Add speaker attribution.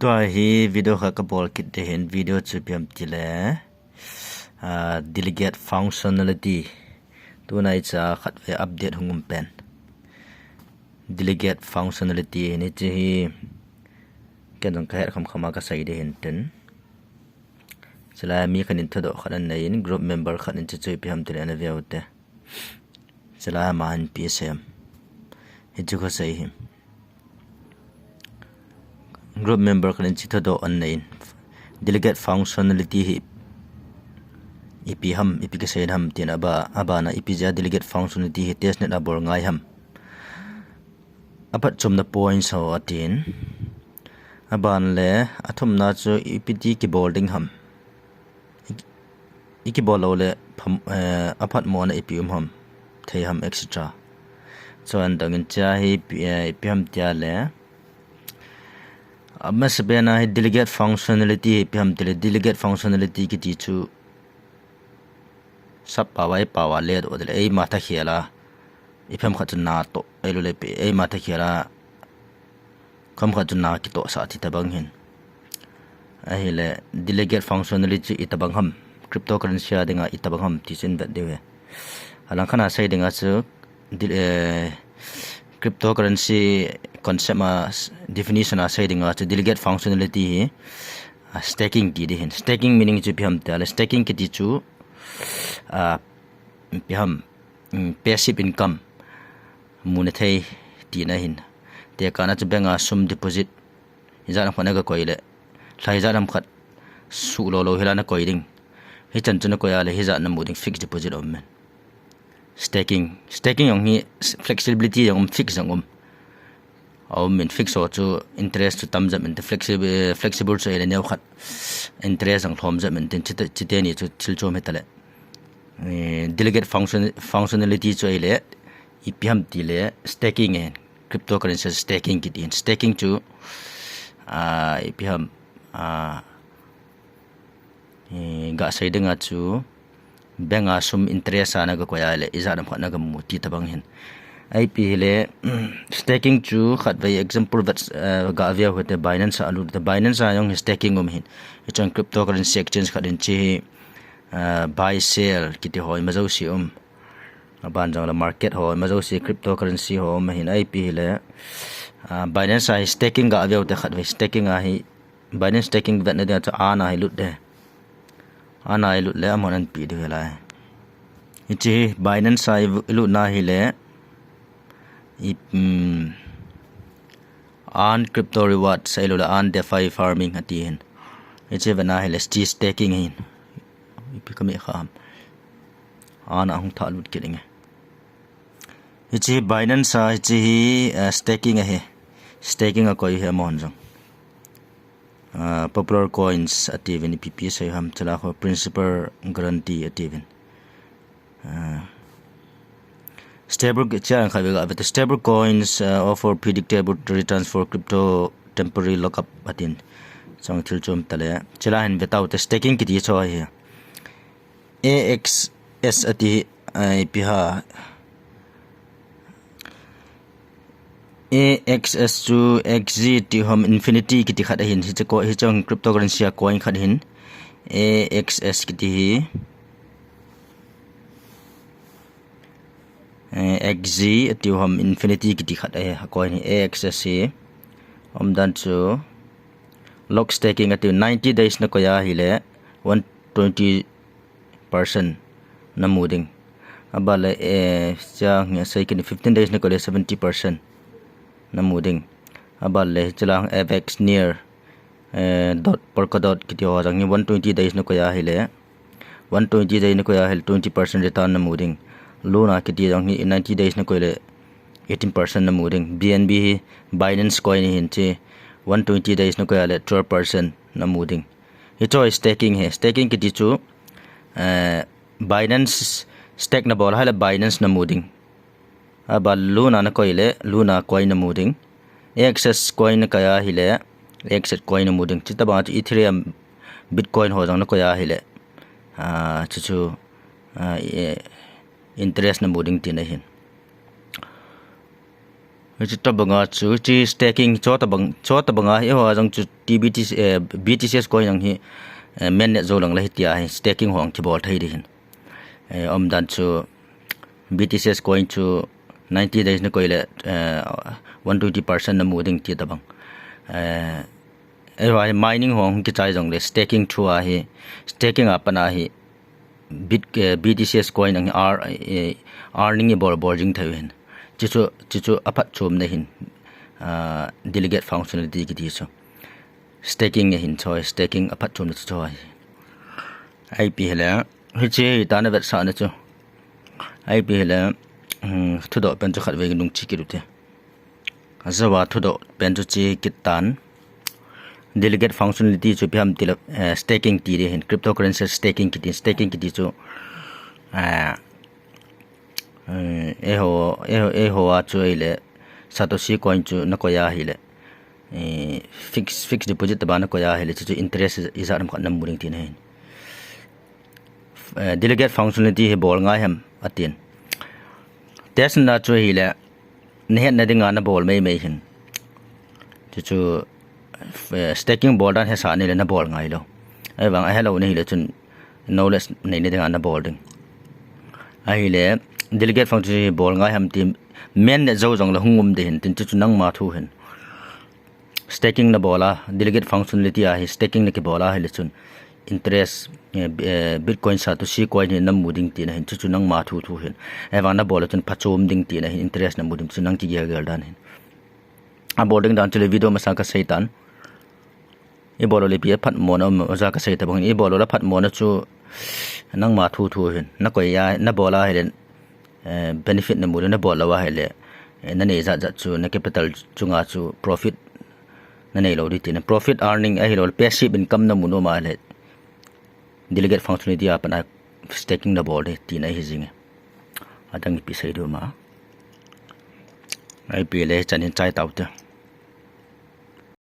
Speaker 1: ตัวฮีวิดีโอข้าก็บอกคิดได้เห็นวิดีโอจุดเพิ่มทีละdelegate functionality ตัวไหนจะขัดไว้อัปเดตหงุมเป็น delegate functionality นี่จะฮีกันต้องแค่คำมาก็ใส่ได้เห็นถึงสลายมีขันอินทดขันใน group member ขันอินจะจุดเพิ่มทีละนั่นเดียวแต่สลายมาหัน PSM ฮิจุก็ใส่หิมgroup member kan cita do online delegate functionality hi ipi ke sen ham tin aba na ipi ja delegate functionality hi test net abor ngai ham apat chom na points ho atin aban le athum na chu ipt ki bolding ham iki bolo le apat mo na ipi ham thei ham etc so an dangin cha hi ipi ham tia le अब मैं सब ना है delegate functionality पे हम तेरे delegate functionality की चीज़ू सब पावा ले दो तेरे ऐ माता खेला इपे हम खाचुन ना तो ऐ लोले पे ऐ माता खेला कम खाचुन ना की तो साथी तबंग हिन ऐ ले delegate functionality इतबंग हम cryptocurrency आदेंगा इतबंग हम तीसरी बात देवे हालांकि खाना सही देंगा सो cryptocurrency concept ma definition a sai dinga chu delegate functionality staking ki di hin staking meaning chu pham ta le staking ki ti chu pham passive income mun thei ti na hin te kana chu benga sum deposit izan khona ga koile thlai za ram khat su lo helana koiding hi chan chuna koya le hi za na muding fixed deposit om men staking yong hi flexibility yong fix yong min fix so chu interest chu tam jam in flexible so ele neu khat interest ang thom jam in chite ni chu thil chom hetale delegate functionality chu ele ipm ti le staking and cryptocurrency staking ki tin staking chu ipm ga sai denga chu benga sum interest ana ga koya le izanam khana ga mu ti tabang hin IP le staking chu khat vai example that ga avia hote Binance alu the Binance ayong staking hin ichang cryptocurrency exchange khatin chi buy sell kiti hoi majo si ban jang la market hoi majo si cryptocurrency ho ma hin IP le Binance ai staking ga avia hote khat vai staking a hi Binance staking that na cha ana hi lut de ana hi lut le amon an pi de la ichi Binance ai lut na hi le on crypto rewards sai lo la on DeFi farming atin eche bana hele staking hin ipikami kham on ang tha lut kilinge eche Binance eche staking he staking a koi he mon jong popular coins ativin pp sai ham chala kho principal guarantee ativin stable coins offer predictable returns for crypto temporary lockup atin chang thil chom tale chela hin without staking ki ti cho hi AXS ati ipiha AXS to exit home infinity ki ti khat hin hi ko hi chang cryptocurrency coin khat hin AXS ki ti XZ ati hom infinity ki ti khat coin AXS om dan chu lock staking ati 90 days na koya hile 120% na muding abale chang sai ki 15 days na ko 70% na muding abale chalang FX near polkadot ki ti ho jang 120 days na koya hile 120 days na koya hile 20% return na muding Luna kiti jang ni 90 days na koile 18% na muding BNB Binance coin hin che 120 days na koile 12% na muding ito staking he staking kiti chu Binance stake na bol hala Binance na muding aba Luna na koile Luna coin na muding access coin na kaya hile access coin na muding chita ba Ethereum Bitcoin ho jang na koya hile chu interest na muding tin hin Chi ta banga chu chi staking cho ta banga hi ho jang chu BTC coin ang hi men net zo lang la hitia hi staking hong ki bol thei din om dan chu BTC coin chu 90 days na koile 120% na moving ti ta bang ai mining hong ki chai jong le staking thua hi staking apana hi BTC coin ang earning e bor jing thai hen chichu apat chom na hin delegate functionality ki ti so staking ne hin choi staking apat chom na choi IP hela hiche ta na vet sa na chu IP hela thudo pen chu khat ve nung chi ki rute azawa thudo pen chu chi kitan delegate functionality chu piam til staking ti re hin cryptocurrency staking ki ti chu eho a chu ile satoshi coin chu na ko ya hile fixed deposit ba na ko ya hile chu interest is aram khan nam muring tin hin delegate functionality he bol nga hem atin test na chu hile nehet na dinga na bol mai hin chu staking bol dan he sa ni le na bol ngai lo ai bang ai hello ni hile chun knowledge nei ni dinga na bol ding ai le delegate functionality bol ngai ham tim men ne zo jong la hungum de hin tin chu nang ma thu hin staking na bola delegate functionality a hi staking ne ke bola hi le chun interest bitcoin sa to si coin nam muding tin hin chu nang ma thu hin ewa na bola chun phachom ding tin hin interest na mudim chu nang ki ge dan hin a boarding dan chule video ma sa ka seitan e bolo le pi phat mo na za ka sei ta bang e bolo la phat mo na chu nang ma thu hin na ko ya na bola hi benefit na mura na bola wa hele na nei za chu na capital chunga chu profit na nei lo ri tin profit earning a hilo passive income na muno ma le delegate functionality apana staking na board ti na hijing adang pi sai do ma ai pi le chanin chai tau ta